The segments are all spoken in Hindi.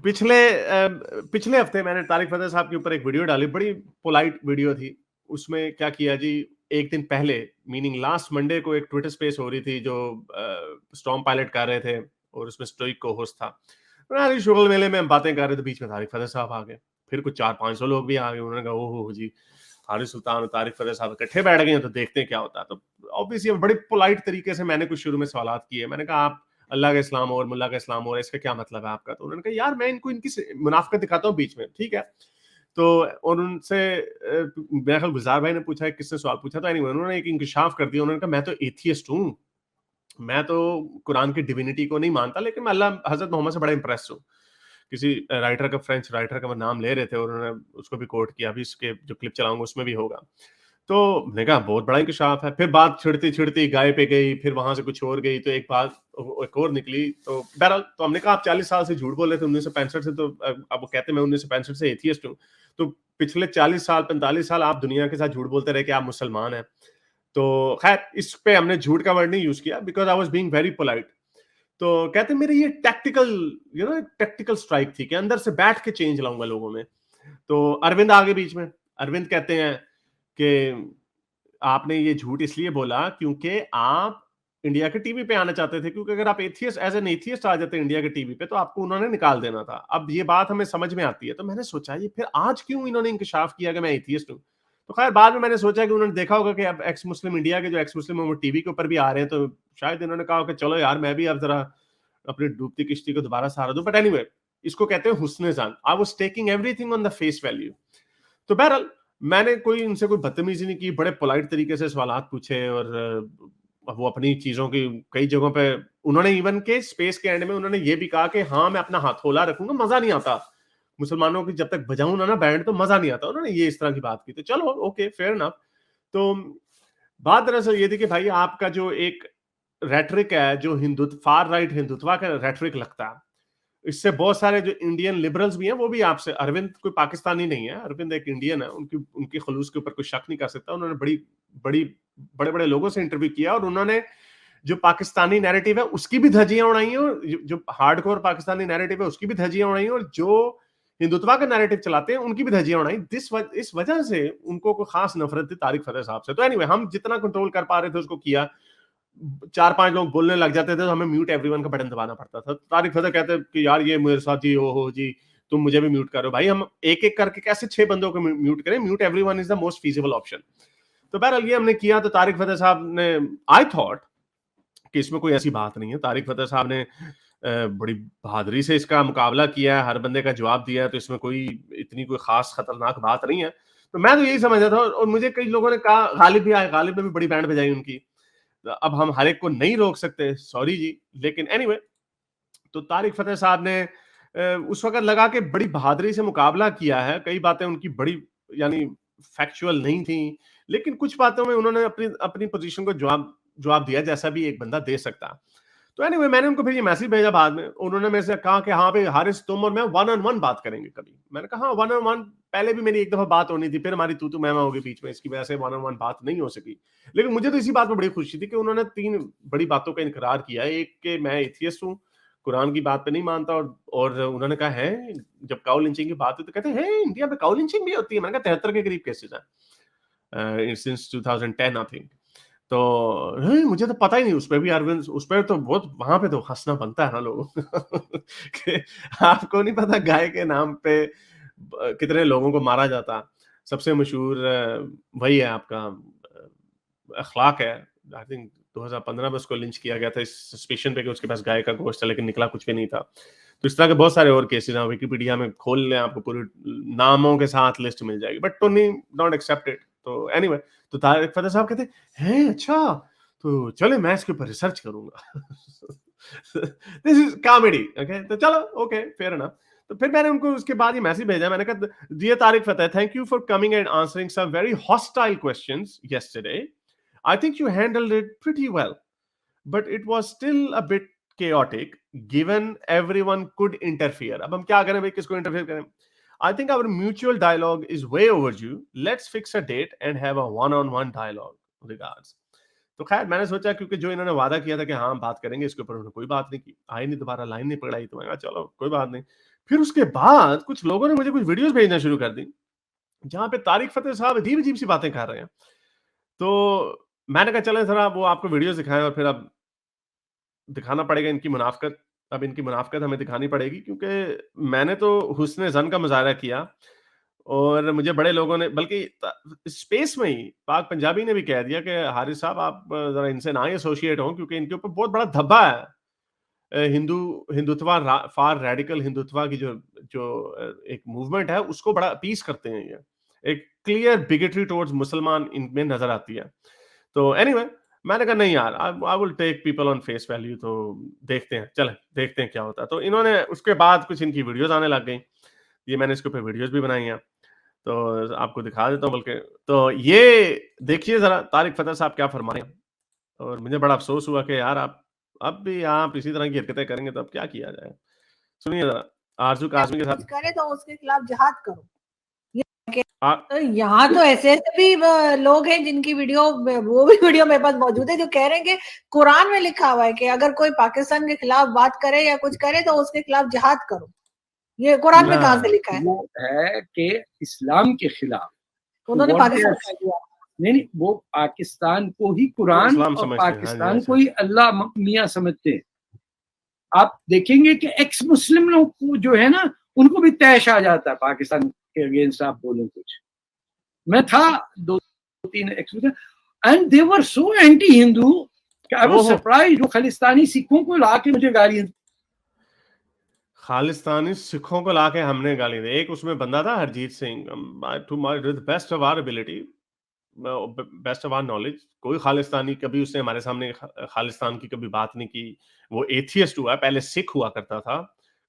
पिछले हफ्ते मैंने तारिक फ़तेह साहब के ऊपर एक वीडियो डाली, बड़ी पोलाइट वीडियो थी। उसमें क्या किया जी, 1 दिन पहले मीनिंग लास्ट मंडे को एक ट्विटर स्पेस हो रही थी जो स्टॉर्म पायलट कर रहे थे और उसमें स्टोइक को-होस्ट था। यार शुगल मेले में हम बातें कर रहे थे, बीच में तारिक फ़तेह साहब आ गए। फिर कुछ 400-500 लोग भी आ गए। उन्होंने कहा, "ओह हो जी! हारिस सुल्तान और तारिक फ़तेह साहब इकट्ठे बैठ गए हैं, तो देखते हैं क्या होता है।" तो ऑब्वियसली बड़ी पोलाइट तरीके से मैंने कुछ शुरू में सवालात किए। मैंने कहा, "आप अल्लाह का इस्लाम और मुल्ला का इस्लाम और इसका क्या मतलब है आपका?" तो उन्होंने कहा, "यार मैं इनको इनकी मुनाफ़िक़त दिखाता हूँ बीच में।" ठीक है। तो और उनसे मेरा ख़्याल गुलज़ार भाई ने पूछा है, किसने सवाल पूछा था, एनीवे उन्होंने एक इंकशाफ़ कर दिया। उन्होंने कहा, "मैं तो एथियस्ट हूँ। मैं तो कुरान की डिविनिटी को नहीं मानता, लेकिन मैं अल्लाह हज़रत मोहम्मद से बड़ा इम्प्रेस हूँ।" किसी राइटर का, फ्रेंच राइटर का वो नाम ले रहे थे और उन्होंने उसको भी कोट किया। अभी इसके जो क्लिप चलाऊँगा उसमें भी होगा। तो मैंने कहा बहुत बड़ा इंकशाफ है। फिर बात छिड़ती-छिड़ती गाय पे गई, फिर वहाँ से कुछ और गई, तो एक बात एक और निकली। तो बहरहाल तो हमने कहा आप 40 साल से झूठ बोल रहे थे, 1965 से। तो अब वो कहते हैं मैं 1965 से एथियस्ट हूँ। तो पिछले 40 साल, 45 साल आप दुनिया के साथ झूठ बोलते रहे कि आप मुसलमान हैं। तो खैर इस पे हमने झूठ का वर्ड नहीं यूज़ किया, because I was being very polite. तो कहते हैं मेरी ये टैक्टिकल टैक्टिकल स्ट्राइक थी कि अंदर से बैठ के चेंज लाऊँगा लोगों में। तो अरविंद आ गए बीच में। अरविंद कहते हैं कि आपने ये झूठ इसलिए बोला क्योंकि आप इंडिया के टीवी पे आना चाहते थे, क्योंकि अगर आप एथियस्ट एज़ एन एथियस्ट आ जाते इंडिया के टीवी पे तो आपको उन्होंने निकाल देना था। अब ये बात हमें समझ में आती है। तो मैंने सोचा ये फिर आज क्यों इन्होंने इंकशाफ किया कि मैं एथियस्ट हूँ? तो खैर बाद में मैंने सोचा कि उन्होंने देखा होगा कि अब एक्स मुस्लिम इंडिया के जो एक्स मुस्लिम है वो टीवी के ऊपर भी आ रहे हैं, तो शायद इन्होंने कहा हो कि चलो यार मैं भी अब ज़रा अपनी डूबती किश्ती को दोबारा सहारा दूँ। बट एनीवे इसको कहते हैं हुस्न-ए-ज़न। I was taking everything on the face value. तो बहरहाल मैंने इनसे कोई बदतमीजी नहीं की, बड़े पोलाइट तरीके से सवालात पूछे और वो अपनी चीज़ों की कई जगहों पे उन्होंने इवन के स्पेस के एंड में उन्होंने ये भी कहा कि हाँ, मैं अपना हथौला रखूँगा, मज़ा नहीं आता। मुसलमानों की जब तक बजाऊँ ना बैंड तो मज़ा नहीं आता। उन्होंने ये इस तरह की बात की। तो चलो ओके, फेयर इनफ। तो बात दरअसल ये थी कि भाई आपका जो एक रेटरिक है, जो फार राइट हिंदुत्व का रेटरिक लगता है, इससे बहुत सारे जो इंडियन लिबरल्स भी हैं वो भी आपसे, अरविंद कोई पाकिस्तानी नहीं है, अरविंद एक इंडियन है। उनकी उनकी खलूस के ऊपर कोई शक नहीं कर सकता। उन्होंने बड़ी बड़े-बड़े लोगों से इंटरव्यू किया और उन्होंने जो पाकिस्तानी नैरेटिव है उसकी भी धज्जियां उड़ाई हैं और जो हार्डकोर पाकिस्तानी नैरेटिव है उसकी भी धज्जियां उड़ाई हैं और जो हिंदुत्व का नैरेटिव चलाते हैं उनकी भी धज्जियां उड़ाई। इस वजह से उनको कोई खास नफरत थी तारिक फतेह साहब से। तो एनीवे हम जितना कंट्रोल कर पा रहे थे उसको किया। 4-5 लोग बोलने लग जाते थे तो हमें म्यूट एवरीवन का बटन दबाना पड़ता था। तारिक फतेह कहते कि यार ये मेरे साथ जी, ओहो जी, तुम मुझे भी म्यूट करो। भाई हम एक-एक करके कैसे 6 बंदों को म्यूट करें? Mute everyone is the most feasible option. तो बहरहाल ये हमने किया। तो तारिक फतेह साहब ने, आई थॉट कि इसमें कोई ऐसी बात नहीं है। तारिक फतेह साहब ने बड़ी बहादुरी से इसका मुकाबला किया है, हर बंदे का जवाब दिया है, तो इसमें कोई खास खतरनाक बात नहीं है। तो मैं तो यही समझ रहा था और मुझे कई लोगों ने कहा, गालिब भी आए, गालिब ने भी बड़ी बैंड बजाई उनकी। अब हम हर एक को नहीं रोक सकते, सॉरी जी। लेकिन एनीवे तो तारिक फतेह साहब ने उस वक़्त लगा के बड़ी बहादुरी से मुकाबला किया है। कई बातें उनकी बड़ी यानी फैक्चुअल नहीं थी, लेकिन कुछ बातों में उन्होंने अपनी अपनी पोज़ीशन को जवाब जवाब दिया जैसा भी एक बंदा दे सकता। तो एनीवे मैंने उनको फिर ये मैसेज भेजा बाद में। उन्होंने मेरे से कहा कि हाँ भाई हारिस, तुम और मैं वन ऑन वन बात करेंगे कभी। मैंने कहा हाँ, वन ऑन वन पहले भी मेरी एक दफ़ा बात होनी थी, फिर हमारी तू-तू मैं-मैं हो गई बीच में, इसकी वजह से वन ऑन वन बात नहीं हो सकी। लेकिन मुझे तो इसी बात में बड़ी खुशी थी कि उन्होंने 3 बड़ी बातों का इनकार किया। एक कि मैं एथियस्ट हूँ, कुरान की बात पे नहीं मानता और उन्होंने कहा है जब काऊ लिंचिंग की बात हुई तो कहते हैं इंडिया में काऊ लिंचिंग भी होती है। मैंने कहा 73 के करीब केसेज़ हैं सिंस 2010 आई थिंक। तो नहीं, मुझे तो पता ही नहीं। उसपे भी अरविंद, उसपे तो बहुत वहाँ पे तो हँसना बनता है ना लोगों को कि आपको नहीं पता गाय के नाम पे कितने लोगों को मारा जाता। सबसे मशहूर वही है आपका अखलाक है। आई थिंक 2015 में उसको लिंच किया गया था इस सस्पिशन पे कि उसके पास गाय का गोश्त था, लेकिन निकला कुछ भी नहीं था। तो इस तरह के बहुत सारे और केसेस हैं। विकिपीडिया में खोल लें, आपको पूरे नामों के साथ लिस्ट मिल जाएगी। But Tony not accepted. तो एनीवे तो तारिक फतेह साहब कहते हैं अच्छा, तो चले मैं इसके ऊपर रिसर्च करूंगा। This is comedy. ओके, तो चलो ओके, फेयर इनफ। तो फिर मैंने उनको उसके बाद ये मैसेज भेजा। मैंने कहा dear Tariq Fatah, thank you for coming and answering some very hostile questions yesterday. I think you handled it pretty well, but it was still a bit chaotic given everyone could interfere. अब हम क्या करें भाई, किसको इंटरफेयर करें? I think our mutual dialogue is way overdue. Let's fix a date and have a one-on-one dialogue. Regards. तो खैर मैंने सोचा क्योंकि जो इन्होंने वादा किया था कि हाँ बात करेंगे, इसके ऊपर उन्होंने कोई बात नहीं की, आए नहीं दोबारा, लाइन नहीं पकड़ाई। तो मैं कहा चलो कोई बात नहीं। फिर उसके बाद कुछ लोगों ने मुझे कुछ वीडियोज़ भेजना शुरू कर दी, जहाँ पे तारिक फ़तेह साहब अजीब-अजीब सी बातें कर रहे हैं। तो मैंने कहा चलें ज़रा वो आपको वीडियोज़ दिखाएँ और फिर अब दिखाना पड़ेगा इनकी मुनाफ़िकत। अब इनकी मुनाफ़िकत हमें दिखानी पड़ेगी क्योंकि मैंने तो हुस्न ज़न का मुज़ाहरा किया और मुझे बड़े लोगों ने बल्कि स्पेस में ही पाक पंजाबी ने भी कह दिया कि हारिस साहब आप ज़रा इनसे ना ही एसोसिएट हों क्योंकि इनके ऊपर बहुत बड़ा धब्बा है। हिंदुत्व फार रेडिकल हिंदुत्व की जो जो एक मूवमेंट है उसको बड़ा अपीस करते हैं ये। एक क्लियर बिगेटरी टुवर्ड्स मुसलमान इनमें नज़र आती है। तो एनीवे मैंने कहा नहीं यार I will take people on face value तो देखते हैं, चलें देखते हैं क्या होता है। तो इन्होंने उसके बाद कुछ इनकी वीडियोज़ आने लग गई। ये मैंने इसके ऊपर वीडियोज़ भी बनाई हैं। तो आपको दिखा देता हूँ बल्कि। तो ये देखिए ज़रा तारिक फ़तेह साहब क्या फरमा रहे हैं और मुझे बड़ा अफ़सोस हुआ कि यार आप अब भी आप इसी तरह की हरकतें करेंगे तो अब क्या किया जाए? सुनिए ज़रा आरज़ू काज़मी के कुछ साथ करे तो उसके खिलाफ जिहाद करो। आ तो यहाँ तो ऐसे-ऐसे भी लोग हैं जिनकी वीडियो वो भी वीडियो मेरे पास मौजूद है जो कह रहे हैं कि कुरान में लिखा हुआ है कि अगर कोई पाकिस्तान के खिलाफ बात करे या कुछ करे तो उसके खिलाफ जिहाद करो। ये कुरान में कहाँ से हाँ, लिखा है? वो है कि इस्लाम के खिलाफ उन्होंने व्हाट दे पाकिस्तान आर कह दिया। नहीं, वो पाकिस्तान को ही वो कुरान इस्लाम और समझते हैं। हाँ जी, पाकिस्तान को अच्छा। ही अल्लाह मियाँ समझते हैं। आप देखेंगे कि एक्स मुस्लिम लोग को जो है ना, उनको भी तैश आ जाता है पाकिस्तान के अगेंस्ट आप बोलें कुछ। मैं था 2-3 x Muslim and they were so anti Hindu कि आई वाज ओहो! सरप्राइज्ड वो खालिस्तानी सिखों को लाके मुझे गालियाँ खालिस्तानी सिखों को लाके हमने गाली दी। एक उसमें बंदा था Harjeet Singh to my with best of our ability best of our knowledge कोई खालिस्तानी कभी उसने हमारे सामने खालिस्तान की कभी बात नहीं की। वो एथियस्ट हुआ, पहले सिख हुआ करता था।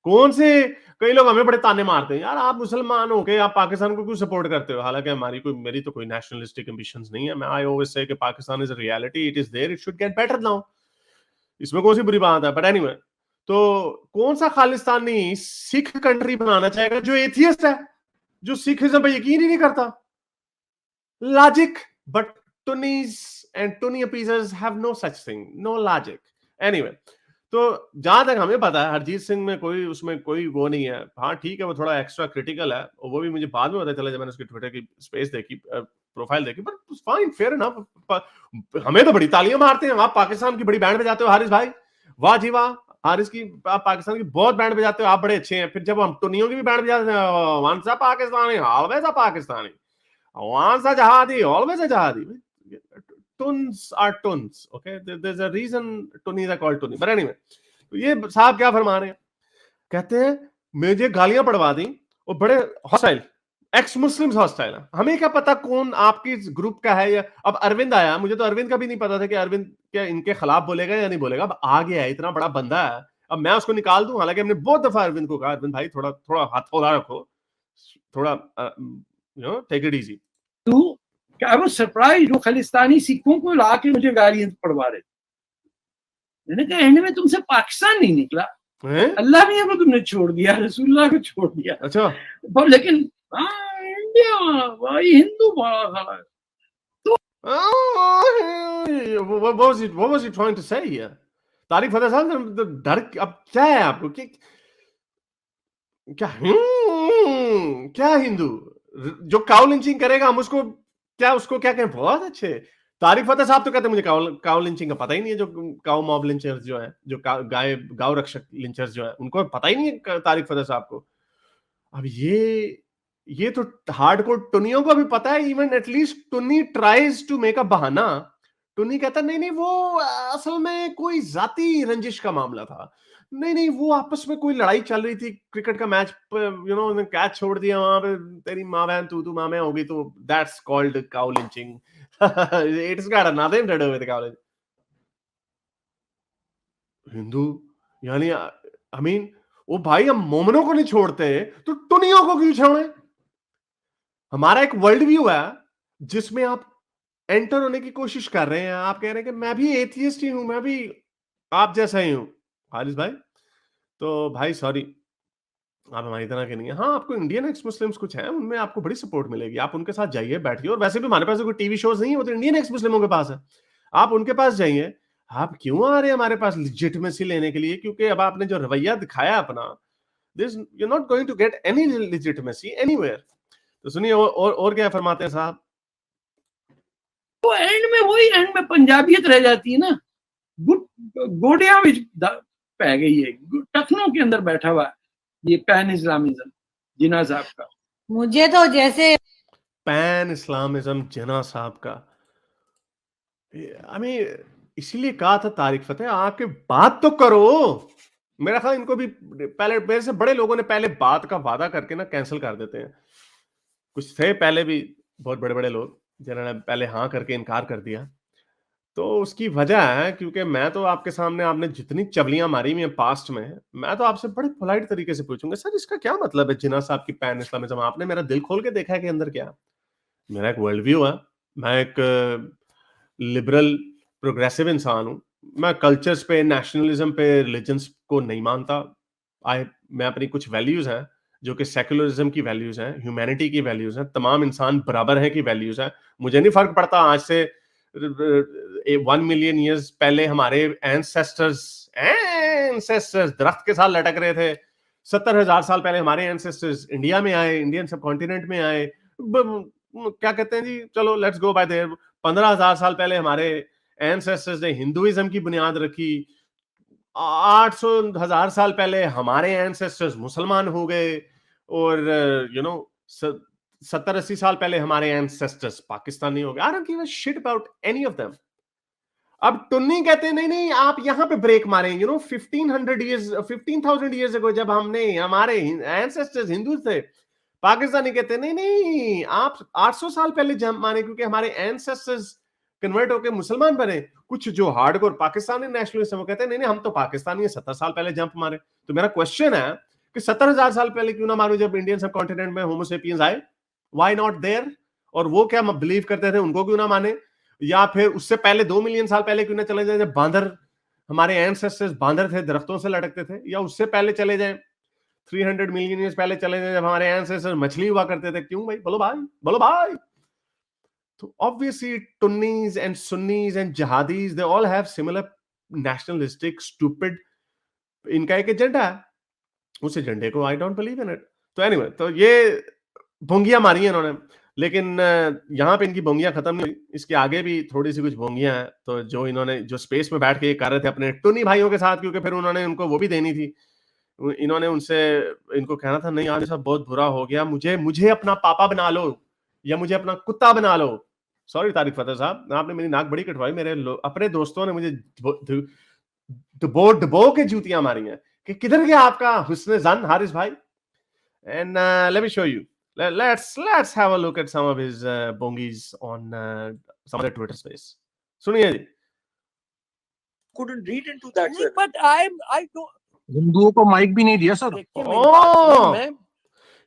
कौन से कई लोग हमें बड़े ताने मारते हैं, यार आप मुसलमान हो के आप पाकिस्तान को क्यों सपोर्ट करते हो? हालाँकि मेरी तो कोई नेशनलिस्टिक एम्बिशंस नहीं है। मैं आई ऑलवेज से कि Pakistan is a reality, it is there, it should get better now. इसमें कौन सी बुरी बात है? बट एनीवे तो कौन सा खालिस्तानी सिख कंट्री बनाना चाहेगा जो एथियस्ट है, जो सिखिज्म पे यकीन ही नहीं करता? Logic, but Tunnis and Tunni appeasers have no such thing, no logic. Anyway, तो जहां तक हमें पता है हरजीत सिंह में कोई उसमें कोई वो नहीं है। हाँ ठीक है वो थोड़ा एक्स्ट्रा क्रिटिकल है और वो भी मुझे बाद में पता चला जब मैंने उसकी ट्विटर की स्पेस देखी प्रोफाइल देखी बट फाइन फेयर इनफ। हमें तो बड़ी तालियां मारते हैं, आप पाकिस्तान की बड़ी बैंड बजाते हो हारिस भाई, वाह जी वाह। हारिस की आप पाकिस्तान की बहुत बैंड बजाते हो, आप बड़े अच्छे हैं। फिर जब हम टुनियों की भी बैंड बजाते हैं once a Pakistani always a Pakistani, once a jihadi, always a jihadi. Tuns are tuns. Okay, there's a reason Tunnis are called Tunni. But anyway, तो ये साहब क्या फरमा रहे हैं? कहते हैं मुझे गालियां पड़वा दी और बड़े हॉस्टाइल, एक्स मुस्लिम्स हॉस्टाइल है। हमें क्या पता कौन आपकी ग्रुप का है या अब अरविंद आया, मुझे तो अरविंद का भी नहीं पता था कि अरविंद क्या इनके खिलाफ बोलेगा या नहीं बोलेगा। अब आ गया है, इतना बड़ा बंदा है, अब मैं उसको निकाल दूं? हालांकि हमने बहुत दफा अरविंद को कहा अरविंद भाई थोड़ा थोड़ा हाथ हौला रखो, थोड़ा टेक इट इजी। कि आई वाज सरप्राइज्ड वो खालिस्तानी सिखों को लाके मुझे गालियाँ पड़वा रहे। मैंने कहा एंड में तुमसे पाकिस्तान नहीं निकला, अल्लाह मियाँ को तुमने छोड़ दिया, रसूलुल्लाह को छोड़ दिया। अच्छा पर लेकिन इंडिया भाई हिंदू बड़ा तो what was he trying to say here? Tariq फतेह साहब डर अब क्या है आपको कि क्या क्या हिंदू जो काउ लिंचिंग करेगा हम उसको क्या उसको क्या कहें? बहुत अच्छे। तारिक फतेह साहब तो कहते हैं मुझे काउ लिंचिंग का पता ही नहीं है। जो काउ मॉब लिंचर्स जो हैं, जो गाय गांव रक्षक लिंचर्स जो हैं, उनको पता ही नहीं है तारिक फतेह साहब को। अब ये तो हार्डकोर टुन्नियों को भी पता है। Even at least Tunni tries to make a बहाना। टुन्नी कहता नहीं नहीं वो असल में कोई जाती रंजिश का मामला था। नहीं नहीं वो आपस में कोई लड़ाई चल रही थी, क्रिकेट का मैच, यू नो उन्होंने कैच छोड़ दिया वहां पे, तेरी माँ बहन तू माँ मैं होगी, तो that's called cow lynching. It's got nothing to do with cow lynching. Hindu यानी आई मीन वो भाई हम मोमनों को नहीं छोड़ते तो टुनियों को क्यों छोड़े? हमारा एक वर्ल्ड व्यू है जिसमें आप एंटर होने की कोशिश कर रहे हैं। आप कह रहे हैं कि मैं भी एथियस्ट ही हूं, मैं भी आप जैसा ही हूं हारिस भाई। तो भाई सॉरी, आप हमारी तरह के नहीं है। हाँ आपको इंडियन एक्स मुस्लिम्स कुछ हैं, उनमें आपको बड़ी सपोर्ट मिलेगी, आप उनके साथ जाइए बैठिए। और वैसे भी हमारे पास कोई टीवी शोज नहीं है, वो तो इंडियन एक्स मुस्लिमों के पास है, आप उनके पास जाइए। आप क्यों आ रहे हैं हमारे पास लिजिटिमेसी लेने के लिए? क्योंकि अब आपने जो रवैया दिखाया अपना you're not going to get any legitimacy anywhere. तो सुनिए और क्या फरमाते हैं साहब? तो एंड में पंजाबियत रह जाती है ना, गोडिया विच पै गई है, टखनों के अंदर बैठा हुआ ये पैन इस्लामिज्म जिन्ना साहब का। मुझे तो जैसे पैन इस्लामिज्म जिन्ना साहब का, इसीलिए कहा था तारिक फतेह आके बात तो करो। मेरा ख्याल इनको भी पहले, मेरे से बड़े लोगों ने पहले बात का वादा करके ना कैंसिल कर देते हैं। कुछ थे पहले भी बहुत बड़े बड़े लोग जिन्होंने पहले हाँ करके इनकार कर दिया। तो उसकी वजह है क्योंकि मैं तो आपके सामने, आपने जितनी चवलियां मारी हुई हैं पास्ट में, मैं तो आपसे बड़े पोलाइट तरीके से पूछूंगा, सर इसका क्या मतलब है जिन्ना साहब की पैन इस्लामिज्म? आपने मेरा दिल खोल के देखा है कि अंदर क्या? मेरा एक वर्ल्ड व्यू है, मैं एक लिबरल प्रोग्रेसिव इंसान हूं, मैं कल्चर्स पे, नेशनलिज्म पे, रिलीजन्स को नहीं मानता। मैं अपनी कुछ वैल्यूज हैं जो कि सेकुलरिज्म की वैल्यूज हैं, ह्यूमैनिटी की वैल्यूज हैं, तमाम इंसान बराबर हैं की वैल्यूज हैं। मुझे नहीं फर्क पड़ता आज से 1 मिलियन ईयर्स पहले हमारे एंसेस्टर्स दरख्त के साथ लटक रहे थे, 70,000 साल पहले हमारे एंसेस्टर्स इंडिया में आए, इंडियन सब कॉन्टिनेंट में आए, क्या कहते हैं जी, चलो लेट्स गो बाय देयर, 15,000 साल पहले हमारे एंसेस्टर्स ने हिंदुइज्म की बुनियाद रखी, 800,000 साल पहले हमारे एंसेस्टर्स मुसलमान हो गए, और 70-80 साल पहले हमारे एंसेस्टर्स पाकिस्तानी हो गए। I don't give a shit about any of them. अब टुन्नी कहते हैं नहीं नहीं आप यहां पे ब्रेक मारें, 15,000 ईयर्स अगो जब हमारे एंसेस्टर्स हिंदू थे, पाकिस्तानी कहते हैं नहीं नहीं आप 800 साल पहले जंप मारे क्योंकि हमारे एंसेस्टर्स कन्वर्ट होकर मुसलमान बने। कुछ जो हार्डकोर पाकिस्तानी नेशनलिस्ट वो कहते हैं नहीं नहीं हम तो पाकिस्तानी 70 साल पहले जंप मारे। तो मेरा क्वेश्चन है कि 70,000 साल पहले क्यों ना मारो जब इंडियन सब कॉन्टिनेंट में होमो सेपियंस आए, व्हाई नॉट देयर? और वो क्या बिलीव करते थे, उनको क्यों ना माने? या फिर उससे पहले 2 मिलियन साल पहले क्यों ना चले जाए जब बांदर, हमारे एंसेस्टर्स बांदर थे, दरख्तों से लटकते थे? या उससे पहले चले जाए 300 मिलियन ईयर्स पहले चले जाए जब हमारे एंसेस्टर्स मछली हुआ करते थे? क्यों भाई, बोलो भाई, बोलो भाई। तो ऑब्वियसली टुन्नीज एंड सुन्नीज एंड जहादीज, they all have similar nationalistic stupid, इनका एक एजेंडा है, उस एजेंडे को I don't believe in it. तो एनीवे, तो ये भोंगियां मारी हैं इन्होंने, लेकिन यहाँ पे इनकी भोंगियां खत्म नहीं हुई, इसके आगे भी थोड़ी सी कुछ भोंगियां हैं। तो जो इन्होंने जो स्पेस में बैठ के ये कर रहे थे अपने टुन्नी भाइयों के साथ, क्योंकि फिर उन्होंने उनको वो भी देनी थी, इन्होंने उनसे इनको कहना था नहीं यार सब बहुत बुरा हो गया, मुझे अपना पापा बना लो या मुझे अपना कुत्ता बना लो। सॉरी तारिक फतेह साहब, आपने मेरी नाक बड़ी कटवाई, मेरे अपने दोस्तों ने मुझे डुबो के जूतियां मारी हैं कि किधर गया आपका हुस्न जन हारिस भाई। And let me show you, let's have a look at some of his bongies on some of the Twitter space. सुनिए जी। couldn't read into that, sir. But I don't. हिंदुओं को माइक भी नहीं दिया सर। देखिए मेरी बात सुनिए, मैं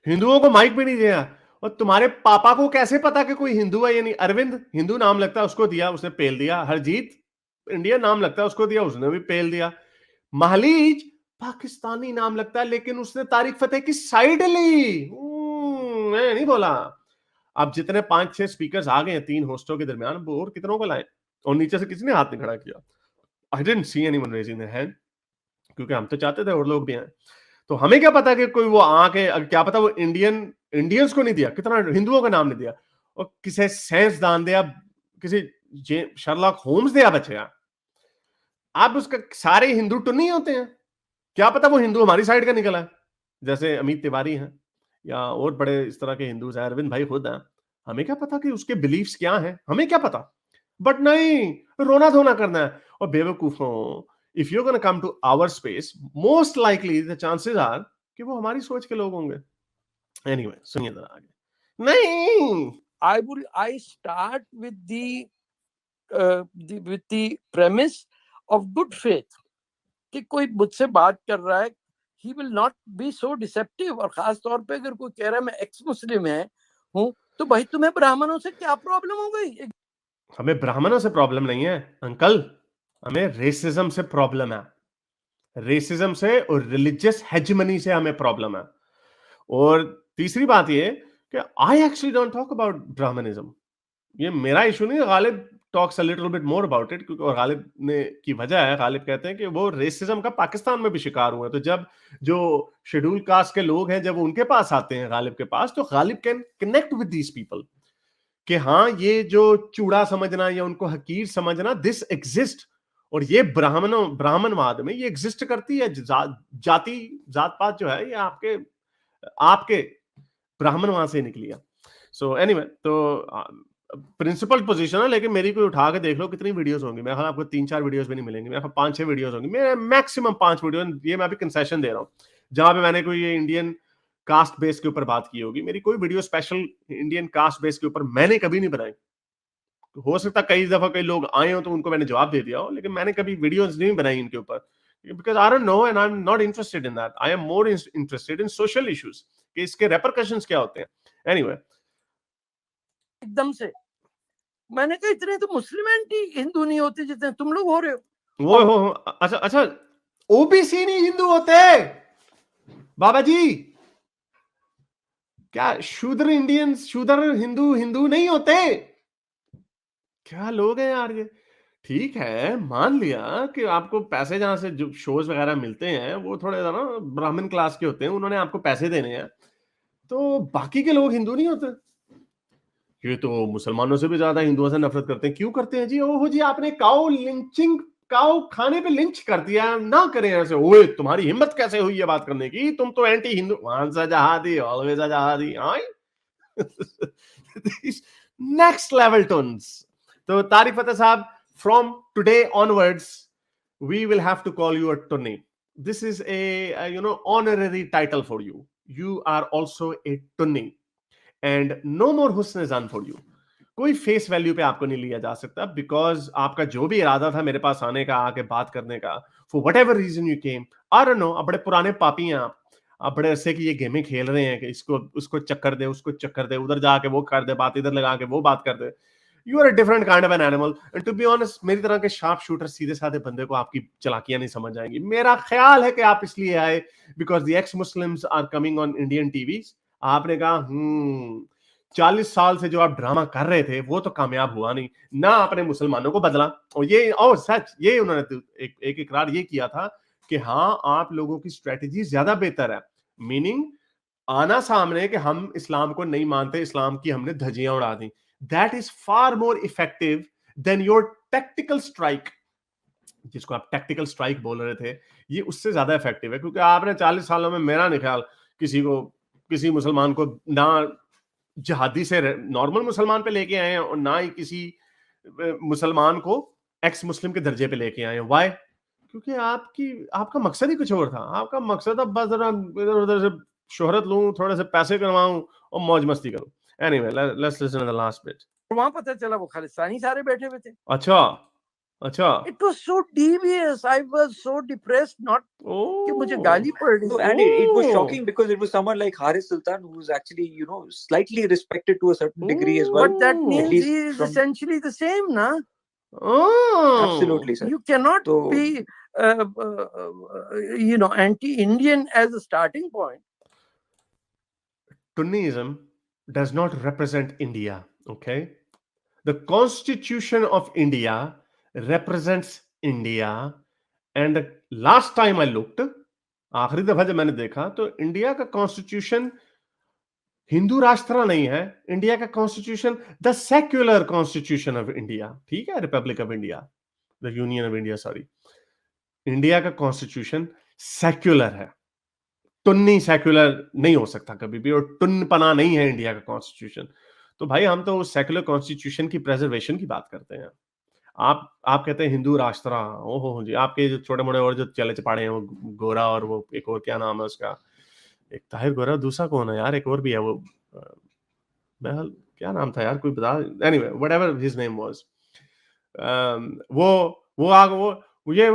हिंदुओं को माइक भी नहीं दिया, और तुम्हारे पापा को कैसे पता कि कोई हिंदू है या नहीं? अरविंद हिंदू नाम लगता है, उसको दिया, उसने पेल दिया। हरजीत इंडियन नाम लगता है, उसको दिया, उसने भी पेल दिया। महलीज पाकिस्तानी नाम लगता है, लेकिन उसने तारिक फतेह की साइड ली। मैं नहीं बोला। अब जितने 5-6 स्पीकर्स आ गए हैं 3 होस्टों के दरमियान, वो और कितनों को लाए? और नीचे से किसी ने हाथ नहीं खड़ा किया? I didn't see anyone raising their hand, क्योंकि हम तो चाहते थे और लोग भी आए। तो हमें क्या पता कि कोई वो आके, क्या पता वो इंडियंस को नहीं दिया, कितना हिंदुओं का नाम नहीं दिया, और किसी साइंसदान दिया, किसी शर्लॉक होम्स दिया बच्चे। आप उसका सारे हिंदू टुन्नी होते हैं, क्या पता वो हिंदू हमारी साइड का निकला है, जैसे अमित तिवारी हैं या और बड़े इस तरह के हिंदू हैं, अरविंद भाई खुद हैं। हमें क्या पता कि उसके बिलीफ्स क्या हैं, हमें क्या पता? बट नहीं, रोना धोना करना है। और बेवकूफों, if you gonna come to our space, most likely the chances are कि वो हमारी सोच के लोग होंगे। एनीवे, सुनिए जरा आगे। नहीं, I start with the premise of good faith कि कोई मुझसे बात कर रहा है, he will not be so deceptive। और खास तौर पे अगर कोई कह रहा है मैं एक्स मुस्लिम हूँ, तो भाई तुम्हें ब्राह्मणों से क्या प्रॉब्लम हो गई? हमें ब्राह्मणों से प्रॉब्लम नहीं है अंकल, हमें रेसिज्म से प्रॉब्लम है। रेसिज्म से और रिलीजियस हेजेमनी से हमें प्रॉब्लम है। और तीसरी बात ये कि I actually don't talk about Brahminism. ये मेरा इशू नहीं है, Ghalib talks a little bit more about it, क्योंकि और गालिब ने की वजह है, गालिब कहते हैं कि वो रेसिज्म का पाकिस्तान में भी शिकार हुए, तो जब जो शेड्यूल कास्ट के लोग हैं जब उनके पास आते हैं गालिब के पास, तो Ghalib can connect with these people कि हाँ ये जो चूड़ा समझना या उनको हकीर समझना, दिस एग्जिस्ट, और ये ब्राह्मणवाद में ये एग्जिस्ट करती है। जाति जात पात जो है ये आपके ब्राह्मणवाद से निकली है। सो एनीवे, तो प्रिंसिपल पोजीशन है, लेकिन मेरी कोई उठा के देख लो कितनी वीडियोस होंगी, मेरे ख्याल आपको 3-4 वीडियोस भी नहीं मिलेंगी, मेरे ख्याल 5-6 वीडियोस होंगी, मेरे मैक्सिमम 5 वीडियो, ये मैं अभी कंसेशन दे रहा हूँ, जहां पे मैंने कोई ये इंडियन कास्ट बेस के ऊपर बात की होगी। मेरी कोई video special Indian caste base के ऊपर मैंने कभी नहीं बनाई। हो सकता कई दफा कई लोग आए हो तो उनको मैंने जवाब दे दिया हो, लेकिन मैंने कभी वीडियोस नहीं बनाई इनके ऊपर, because I don't no and I am not interested in that. I am more interested in social issues कि इसके रेपरकशंस क्या होते हैं। एनीवे, एकदम से मैंने कहा इतने तो मुस्लिम एंटी हिंदू नहीं होते जितने तुम लोग हो रहे हो। वो हो अच्छा, ओबीसी नहीं हिंदू होते बाबा जी, क्या शूद्र इंडियंस, शूद्र हिंदू नहीं होते? क्या लोग हैं यार ये। ठीक है, मान लिया कि आपको पैसे जहां से जो शोज वगैरह मिलते हैं वो थोड़े ना ब्राह्मण क्लास के होते हैं, उन्होंने आपको पैसे देने हैं, तो बाकी के लोग हिंदू नहीं होते? ये तो मुसलमानों से भी ज्यादा हिंदुओं से नफरत करते हैं। क्यों करते हैं जी? ओहो जी, आपने काऊ खाने पे लिंच कर दिया, ना करें ऐसे। ओए तुम्हारी हिम्मत कैसे हुई है बात करने की, तुम तो एंटी हिंदू। वंस अ जहादी ऑलवेज अ जहादी। Next level tones. तो तारिक फतेह साहब, from today onwards we will have to call you a Tunni. This is a honorary title for you. You are also a Tunni and no more husn zan for you. कोई फेस वैल्यू पे आपको नहीं लिया जा सकता, बिकॉज आपका जो भी इरादा था मेरे पास आने का, आके बात करने का, for whatever reason you came, I don't know, अब बड़े पुराने पापी हैं आप बड़े ऐसे कि ये गेमें खेल रहे हैं कि इसको उसको चक्कर दे, उसको चक्कर दे, उधर जाके वो कर दे बात, इधर लगा के वो बात कर दे। You are a different kind of an animal, and to be honest मेरी तरह के शार्प शूटर सीधे साधे बंदे को आपकी चालाकियां नहीं समझ आएंगी। मेरा ख्याल है कि आप इसलिए आए because the ex Muslims are coming on Indian TV. आपने कहा 40 साल से जो आप ड्रामा कर रहे थे वो तो कामयाब हुआ नहीं ना, आपने मुसलमानों को बदला, और सच ये उन्होंने एक इकरार ये किया था कि हाँ आप लोगों की स्ट्रेटेजी ज्यादा बेहतर है, मीनिंग आना सामने कि हम इस्लाम को नहीं मानते, इस्लाम की हमने धज्जियां उड़ा दी। That is far more effective than your tactical strike, जिसको आप टैक्टिकल स्ट्राइक बोल रहे थे, ये उससे ज्यादा इफेक्टिव है, क्योंकि आपने 40 सालों में मेरा नहीं ख्याल किसी मुसलमान को ना जहादी से नॉर्मल मुसलमान पे लेके आए हैं और ना ही किसी मुसलमान को एक्स मुस्लिम के दर्जे पे लेके आए हैं। व्हाई? क्योंकि आपका मकसद ही कुछ और था। आपका मकसद अब बस जरा इधर उधर से शोहरत लूं, थोड़े से पैसे कमाऊं और मौज मस्ती करूं। Anyway, let's listen to the last bit. वहां पता चला वो खालिस्तानी सारे बैठे हुए थे। अच्छा, It was so devious. I was so depressed. Not कि मुझे गाली पड़ रही No, थी। and it was shocking because it was someone like Haris Sultan who's actually, slightly respected to a certain degree as well. But that At means least he is from- essentially the same, na? Absolutely, sir. You cannot So- be, anti-Indian as a starting point. Tunnism does not represent India, okay? The Constitution of India represents India, and last time I looked, आखिरी दफा जब मैंने देखा तो इंडिया का कॉन्स्टिट्यूशन हिंदू राष्ट्र नहीं है। इंडिया का constitution the secular constitution of India, ठीक है, Republic of India, the union of India, sorry, India का कॉन्स्टिट्यूशन सेक्युलर है। टुन्नी सेक्युलर नहीं हो सकता कभी भी, और टुन्नपना नहीं है इंडिया का कॉन्स्टिट्यूशन। तो भाई हम तो सेक्युलर कॉन्स्टिट्यूशन की प्रेजर्वेशन की बात करते हैं। आप कहते हैं हिंदू राष्ट्र, ओहो जी, आपके जो छोटे मोटे और जो चले चपाड़े हैं, वो गोरा और वो एक और क्या नाम है उसका, एक ताहिर गोरा, दूसरा कौन है यार, एक और भी है वो, बहल क्या नाम था यार, कोई बता, anyway whatever his name was, वो आग वो ये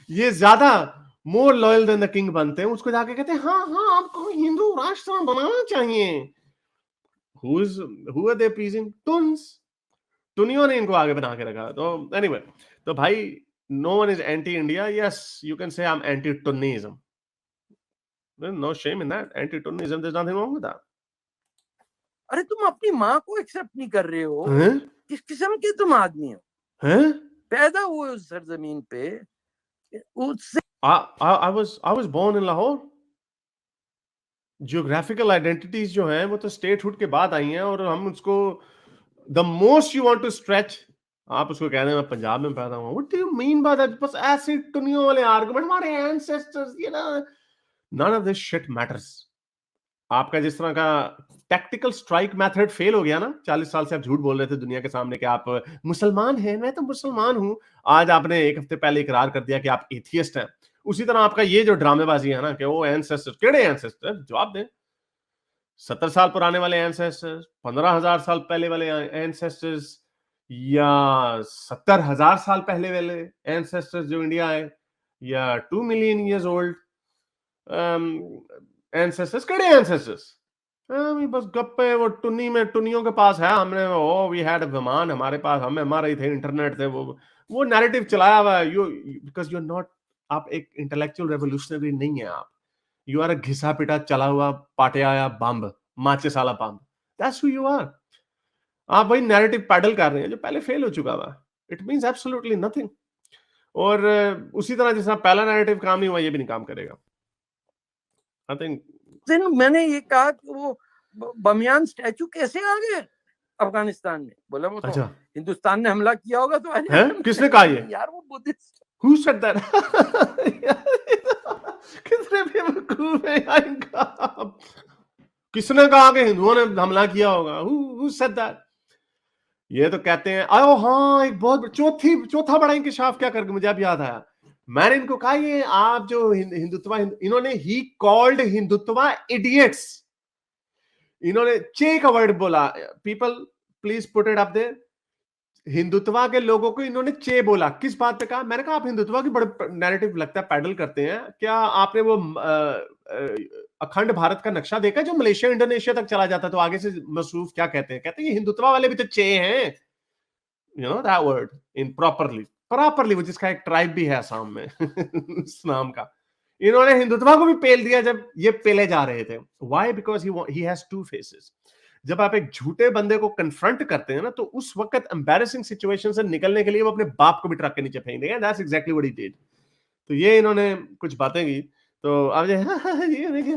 ये ज्यादा more loyal than the king बनते हैं, उसको जाके कहते हैं हाँ आपको हिंदू राष्ट्र बनाना चाहिए। Who are they pleasing? टुनियों ने इनको आगे बना के रखा। तो एनीवे, तो भाई no one is anti-India. Yes, you can say I'm anti-Tunnism. There's no shame in that. Anti-Tunnism, there's nothing wrong with that. अरे तुम अपनी माँ को एक्सेप्ट नहीं कर रहे हो, हैं? किस किस्म के तुम आदमी हो? हैं? पैदा हुए उस सरजमीन पे, उससे I was born in Lahore. Geographical identities जो हैं वो तो स्टेटहुड के बाद आई हैं, और हम उसको the most you want to stretch, आप उसको कह रहे हैं मैं पंजाब में पैदा हुआ, what do you mean by that? बस ऐसे टुनियों वाले आर्गुमेंट, हमारे ancestors, you know, none of this shit matters. आपका जिस तरह का टैक्टिकल स्ट्राइक मेथड फेल हो गया ना, 40 साल से आप झूठ बोल रहे थे दुनिया के सामने कि आप मुसलमान हैं, मैं तो मुसलमान हूं, आज आपने एक हफ्ते पहले इकरार कर दिया कि आप एथियस्ट हैं। उसी तरह आपका ये जो ड्रामेबाजी है ना कि वो एंसेस्टर, केड़े एंसेस्टर, जवाब दें। 70 साल पुराने वाले एंसेस्टर्स, 15,000 साल पहले वाले एंसेस्टर्स, या 70,000 साल पहले वाले एंसेस्टर्स जो इंडिया आए, या 2 मिलियन ईयर्स ओल्ड एंसेस्टर्स, केड़े एंसेस्टर्स? बस गप्पे, वो टुन्नी में टुन्नियों के पास है, हमने ओ वी हैड विमान हमारे पास, हम हमारे थे, इंटरनेट थे, वो नैरेटिव चलाया हुआ है। You because you are not, आप एक इंटेलेक्चुअल रेवोल्यूशनरी नहीं है, आप यू आर अ घिसा पिटा चला हुआ पाटिया या बम्ब, माचिस वाला बम्ब, दैट्स हु यू आर। आप वही नैरेटिव पैडल कर रहे हैं जो पहले फेल हो चुका था। It means absolutely nothing. और उसी तरह जैसा पहला नैरेटिव काम नहीं हुआ, ये भी नहीं काम करेगा। आई थिंक दिन मैंने ये कहा कि वो बमियान स्टैचू कैसे आ गए अफगानिस्तान में, बोला वो तो अच्छा, हिंदुस्तान ने हमला किया होगा तो आए हैं? किसने कहा ये? यार वो बुद्धिस्ट। Who said that? किसने बेवकूफ है यार इनका? किसने कहा कि हिंदुओं ने हमला किया होगा? Who said that? ये तो कहते हैं, ओ हाँ, एक बहुत चौथा बड़ा इंकशाफ क्या करके मुझे अब याद आया। मैंने इनको कहा ये आप जो हिंदुत्व, इन्होंने ही कॉल्ड हिंदुत्व इडियट्स, इन्होंने चे का वर्ड बोला। People please put it up there. Hindutva के लोगों को इन्होंने चे बोला। किस बात पे कहा? मैंने कहा आप हिंदुत्वा की बड़े नैरेटिव लगता है पैडल करते हैं, क्या आपने वो अखंड भारत का नक्शा देखा जो मलेशिया इंडोनेशिया तक चला जाता, तो आगे से मसरूफ क्या कहते हैं? कहते हैं ये हिंदुत्वा वाले भी तो चे हैं, you know that word in properly, वो जिसका एक ट्राइब भी है असम में उस नाम का। इन्होंने हिंदुत्वा को भी पेल दिया जब ये पेले जा रहे थे। Why? Because he has two faces. जब आप एक झूठे बंदे को कन्फ्रंट करते हैं ना, तो उस वक्त एम्बैरेसिंग सिचुएशन से निकलने के लिए वो अपने बाप को भी ट्रक के नीचे फेंक देंगे। That's exactly what he did. तो ये इन्होंने कुछ बातें की, तो अब ये देखिए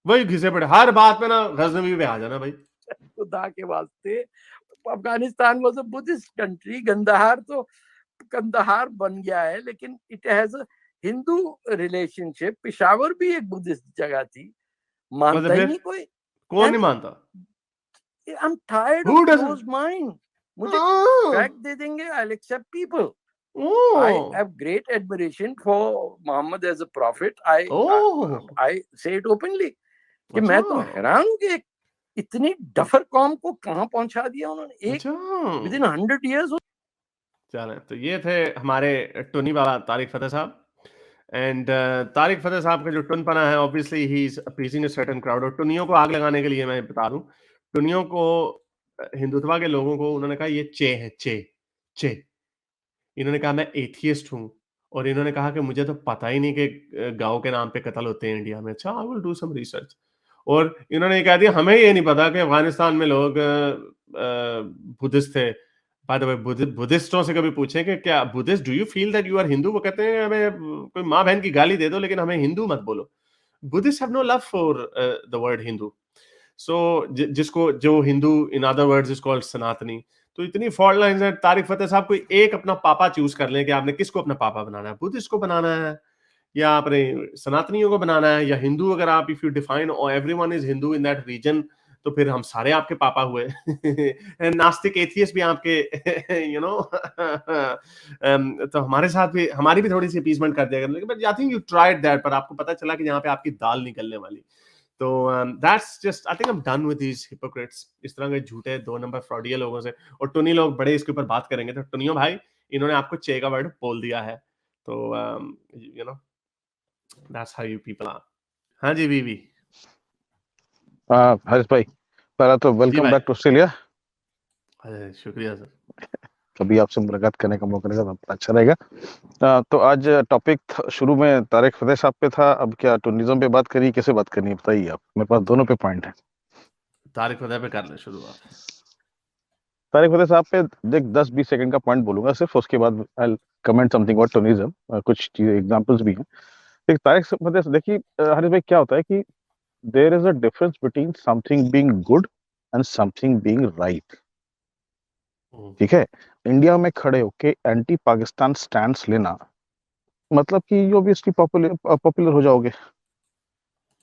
वही घिसे पड़े हर बात में ना, गजनवी पे आ जाना भाई। खुदा के वास्ते, Afghanistan was a Buddhist country, Gandhar तो कंदहार बन गया है, लेकिन it has a Hindu relationship. Peshawar भी एक बुद्धिस्ट जगह थी, मानता ही नहीं कोई। कौन नहीं मानता? I am tired Who of doesn't? Close mind. मुझे Oh. फैक्ट दे देंगे, I will accept people. Oh. I have great admiration for Muhammad as a prophet. Oh. I say it openly कि मैं तो हैरान हूँ कि इतनी डफर कौम को कहाँ पहुंचा दिया उन्होंने एक विदिन 100 years। चलें, तो ये थे हमारे टोनी वाला तारिक फतेह साहब। एंड तारिक फतेह साहब का जो टुनपना है, ऑब्वियसली ही is appeasing a certain crowd. और टुनियों को आग लगाने के लिए मैं बता दूं, टुनियों को, हिंदुत्वा के लोगों को उन्होंने कहा ये चे है, चे। इन्होंने कहा मैं एथियस्ट हूं, और इन्होंने कहा कि मुझे तो पता ही नहीं कि गांव के नाम पे कत्ल होते हैं इंडिया में। अच्छा, I will do some research. और इन्होंने कह दिया हमें ये नहीं पता कि अफगानिस्तान में लोग बुद्धिस्ट थे। बाय द वे, बुद्धिस्टों से कभी पूछें कि क्या Buddhist, do you feel that you are Hindu? वो कहते हैं हमें कोई माँ बहन की गाली दे दो, लेकिन हमें हिंदू मत बोलो। Buddhists have no love for the word Hindu. So जिसको जो Hindu in other words is called Sanatani. तो इतनी फॉल्ट लाइंस हैं। तारिक फतेह साहब कोई एक अपना पापा चूज कर लें कि आपने किसको अपना पापा बनाना है, बुद्धिस्ट को बनाना है या आपने सनातनियों को बनाना है, या हिंदू। अगर आप if you define everyone is Hindu in that region, तो फिर हम सारे आपके पापा हुए। नास्तिक एथियस्ट भी आपके, यू नो। तो हमारे साथ भी, हमारी भी थोड़ी सी अपीसमेंट कर दिया करें, but I think you tried that, पर आपको पता चला कि यहाँ पे आपकी दाल निकलने वाली। तो that's just, I think I am done with these hypocrites, इस तरह के झूठे 2 नंबर फ्रॉडिया लोगों से। और टुनी लोग बड़े इसके ऊपर बात करेंगे, तो टुनियो भाई, इन्होंने आपको चे का वर्ड बोल दिया है, तो you know that's how you people are. हाँ जी बीवी। हरीश भाई, पहला तो वेलकम बैक टू ऑस्ट्रेलिया। शुक्रिया सर। कभी आपसे मुलाकात करने का मौका मिलेगा तो अच्छा रहेगा। तो आज टॉपिक शुरू में तारिक फतेह साहब पे था, अब क्या टूनिज्म पे बात करिए, कैसे बात करनी है बताइए आप? मेरे पास दोनों पे पॉइंट है। तारिक फतेह पे कर ले शुरुआत। तारिक फतेह साहब पे देख 10-20 सेकंड का पॉइंट बोलूंगा सिर्फ, उसके बाद आई कमेंट समथिंग अबाउट टोनिज्म, कुछ चीजें एग्जांपल्स भी हैं। देख तारिक फतेह से देखिए हरीश भाई क्या होता है कि there is a difference between something being good and something being right. ठीक है, इंडिया में खड़े होके एंटी पाकिस्तान स्टैंड्स लेना मतलब कि ऑब्वियसली पॉपुलर हो जाओगे।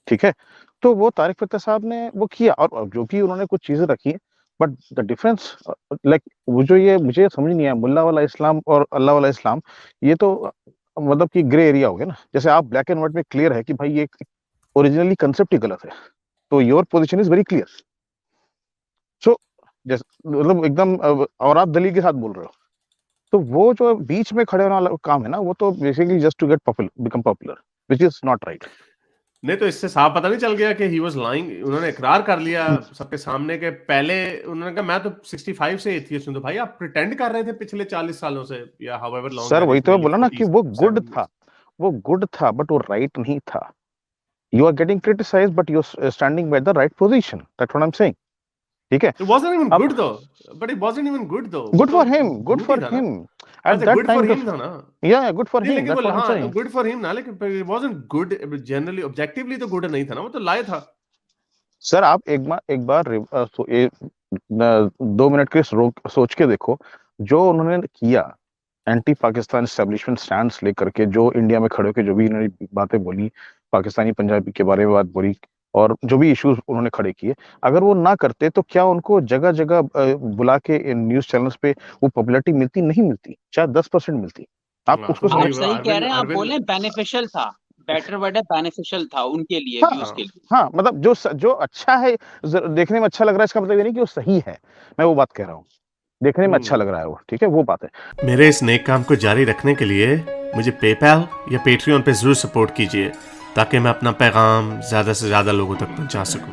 ठीक है, तो वो तारिक फतेह साहब ने वो किया, और जो भी उन्होंने कुछ चीजें रखी हैं, बट द डिफरेंस लाइक वो जो ये मुझे समझ नहीं आया मुल्ला वाला इस्लाम और अल्लाह वाला इस्लाम, ये तो मतलब कि ग्रे एरिया हो गया ना। जैसे आप ब्लैक एंड व्हाइट में क्लियर है कि भाई ये ओरिजिनली कंसेप्ट ही गलत है, तो your position is very clear. So मतलब एकदम और आप दलील के साथ बोल रहे हो, तो वो जो बीच में खड़े होने वाला काम है ना, वो तो basically just to get popular, become popular, which is not right. नहीं तो इससे साफ पता नहीं चल गया कि ही वाज लाइंग। उन्होंने इकरार कर लिया सबके सामने के पहले। उन्होंने कहा मैं तो 65 से एथियस्ट हूं। तो भाई आप प्रिटेंड कर रहे थे पिछले 40 सालों से या हाउएवर लॉन्ग। सर वही तो बोला ना कि वो गुड था, वो गुड था बट वो राइट नहीं था। You are getting criticised but you are standing by the right position, that's what I am saying. ठीक है, It wasn't even good though. But it wasn't even good though. Good for him, good for him at that good for time. Him था ना। या गुड फॉर हिम, लेकिन दैट्स वो what I am saying. Good for him ना, लेकिन it wasn't good generally objectively तो गुड नहीं था ना, वो तो लाए था। सर आप एक बार 2 मिनट के सोच के देखो जो उन्होंने किया एंटी पाकिस्तान एस्टेब्लिशमेंट स्टैंड्स लेकर के, जो इंडिया में खड़े होकर जो भी उन्होंने बातें बोली, पाकिस्तानी पंजाबी के बारे में बात बोली, और जो भी इश्यूज उन्होंने खड़े किए, अगर वो ना करते तो क्या उनको जगह जगह बुला के न्यूज चैनल्स पे वो पॉपुलैरिटी मिलती? नहीं मिलती, शायद 10% मिलती। आप उसको आप सही कह रहे हैं, आप बोले बेनिफिशियल था, बेटर वर्ड है बेनिफिशियल था उनके लिए, व्यूज के लिए। हाँ मतलब जो अच्छा है, देखने में अच्छा लग रहा है, इसका मतलब ये नहीं कि वो सही है, मैं वो बात कह रहा हूँ, देखने में अच्छा लग रहा है वो, ठीक है, वो बात है। मेरे इस नेक काम को जारी रखने के लिए मुझे पेपैल या पेट्रियन पे जरूर सपोर्ट कीजिए, ताकि मैं अपना पैगाम ज्यादा से ज्यादा लोगों तक पहुंचा सकूं।